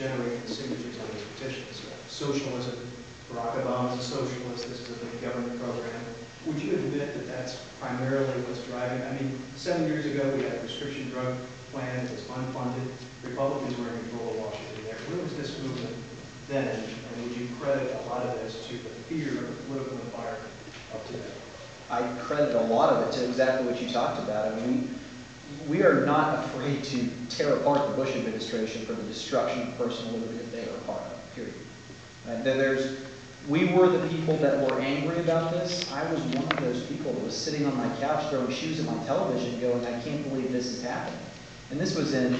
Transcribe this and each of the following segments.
generate the signatures on these petitions. Socialism, Barack Obama's a socialist, this is a big government program. Would you admit that that's primarily what's driving? I mean, 7 years ago we had a prescription drug plan that was unfunded. Republicans were in control of Washington there. Where was this movement then? And would you credit a lot of this to the fear of the political environment up to that? I credit a lot of it to exactly what you talked about. I mean, we are not afraid to tear apart the Bush administration for the destruction of personal liberty that they are a part of, period. We were the people that were angry about this. I was one of those people that was sitting on my couch throwing shoes at my television going, I can't believe this is happening. And this was in,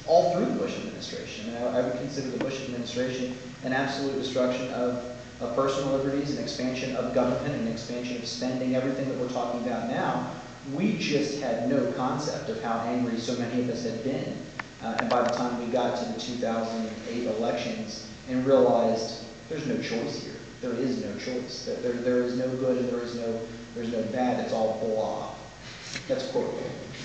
all through the Bush administration. I would consider the Bush administration an absolute destruction of personal liberties, an expansion of government, an expansion of spending, everything that we're talking about now. We just had no concept of how angry so many of us had been. And by the time we got to the 2008 elections and realized there's no choice here. There is no choice. There is no good and there's no bad. It's all blah. That's quotable.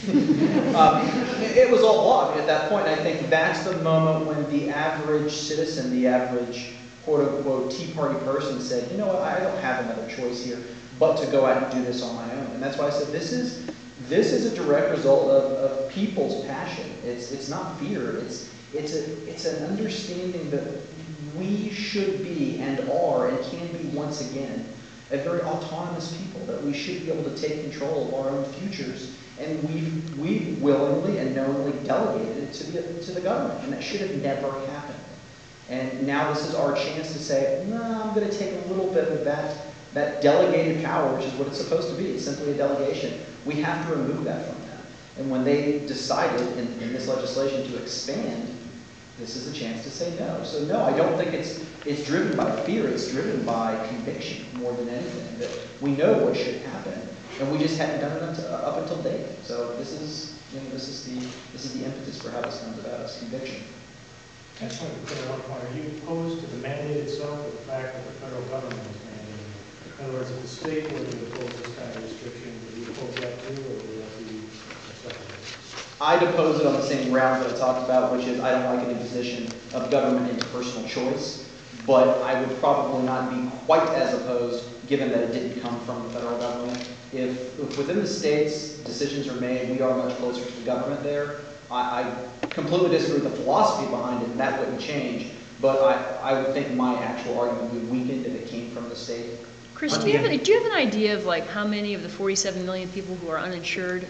It was all blah at that point. And I think that's the moment when the average citizen, the average quote-unquote Tea Party person said, you know what, I don't have another choice here but to go out and do this on my own. And that's why I said this is a direct result of people's passion. It's not fear. It's an understanding that we should be and are and can be once again a very autonomous people, that we should be able to take control of our own futures, and we've willingly and knowingly delegated it to the government, and that should have never happened. And now this is our chance to say, no, I'm going to take a little bit of that delegated power, which is what it's supposed to be. It's simply a delegation. We have to remove that from them. And when they decided in this legislation to expand, this is a chance to say no. So no, I don't think it's driven by fear. It's driven by conviction more than anything. That we know what should happen, and we just hadn't done it up until date. So this is the impetus for how this comes about. It's conviction. I just want to clear one point. Are you opposed to the mandate itself, or the fact that the federal government is mandating it? In other words, if the state were to impose this kind of restriction, would you oppose that too, or would that be acceptable? I'd oppose it on the same grounds that I talked about, which is I don't like an imposition of government into personal choice, but I would probably not be quite as opposed, given that it didn't come from the federal government. If within the states decisions are made, we are much closer to the government there. I completely disagree with the philosophy behind it, and that wouldn't change, but I would think my actual argument would be weakened if it came from the state. Chris, do you have an idea of like how many of the 47 million people who are uninsured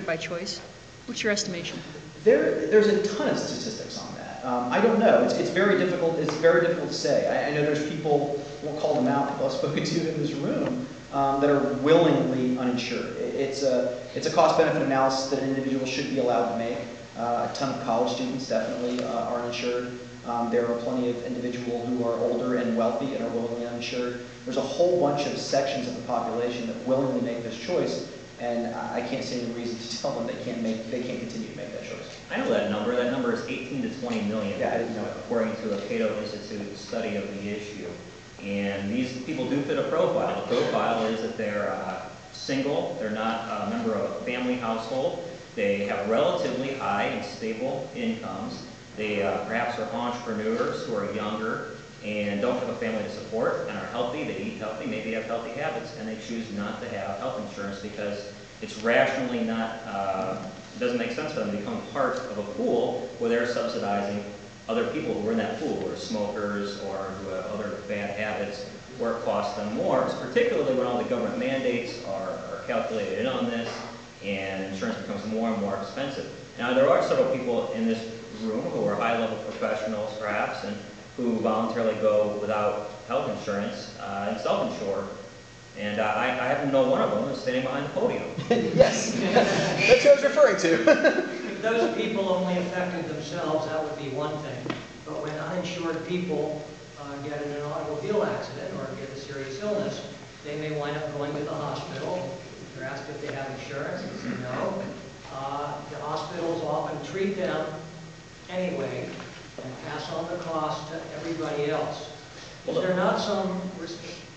by choice? What's your estimation? There's a ton of statistics on that. I don't know. It's very difficult. It's very difficult to say. I know there's people, I won't call them out, people I've spoken to in this room that are willingly uninsured. It's a cost-benefit analysis that an individual should be allowed to make. A ton of college students definitely are uninsured. There are plenty of individuals who are older and wealthy and are willingly uninsured. There's a whole bunch of sections of the population that willingly make this choice. And I can't see any reason to tell them they can't continue to make that choice. I know that number. That number is 18 to 20 million. Yeah, I didn't know it. According to a Cato Institute study of the issue. And these people do fit a profile. The profile is that they're single, they're not a member of a family household, they have relatively high and stable incomes, they perhaps are entrepreneurs who are younger and don't have a family to support and are healthy, they eat healthy, maybe have healthy habits, and they choose not to have health insurance because it's rationally not, it doesn't make sense for them to become part of a pool where they're subsidizing other people who are in that pool, who are smokers or who have other bad habits, where it costs them more, particularly when all the government mandates are calculated in on this and insurance becomes more and more expensive. Now, there are several people in this room who are high-level professionals, perhaps, and who voluntarily go without health insurance and self-insure. And I happen to know one of them is standing behind the podium. Yes, that's who I was referring to. If those people only affected themselves, that would be one thing. But when uninsured people get in an automobile accident or get a serious illness, they may wind up going to the hospital. They're asked if they have insurance, they say no. The hospitals often treat them anyway and pass on the cost to everybody else. Is there not some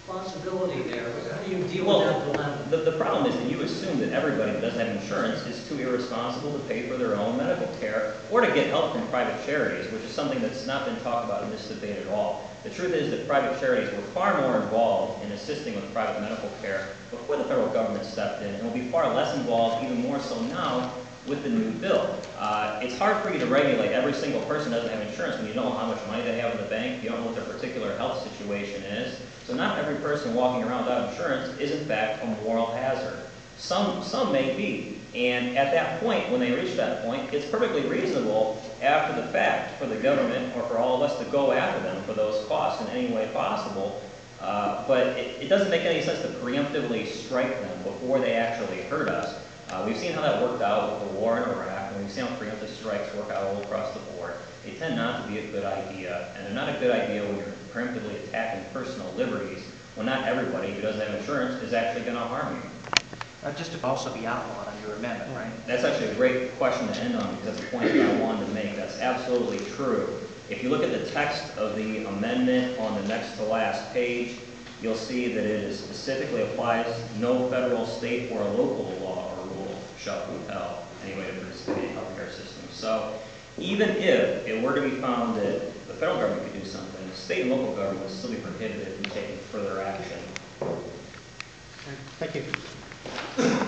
responsibility there? How do you deal Well, with that dilemma? the problem is that you assume that everybody that doesn't have insurance is too irresponsible to pay for their own medical care or to get help from private charities, which is something that's not been talked about in this debate at all. The truth is that private charities were far more involved in assisting with private medical care before the federal government stepped in, and will be far less involved, even more so now, with the new bill. It's hard for you to regulate every single person that doesn't have insurance when you don't know how much money they have in the bank, you don't know what their particular health situation is. So not every person walking around without insurance is in fact a moral hazard. Some may be, and at that point, when they reach that point, it's perfectly reasonable after the fact for the government or for all of us to go after them for those costs in any way possible. But it doesn't make any sense to preemptively strike them before they actually hurt us. We've seen how that worked out with the war in Iraq, and we've seen how preemptive strikes work out all across the board. They tend not to be a good idea, and they're not a good idea when you're preemptively attacking personal liberties, when not everybody who doesn't have insurance is actually going to harm you. Just to also be outlawed under your amendment, right? That's actually a great question to end on, because that's the point that I wanted to make. That's absolutely true. If you look at the text of the amendment on the next to last page, you'll see that it is specifically applies no federal, state, or local law or rule shall compel any way to participate in healthcare systems. So even if it were to be found that the federal government could do something, the state and local government would still be prohibited from taking further action. Thank you.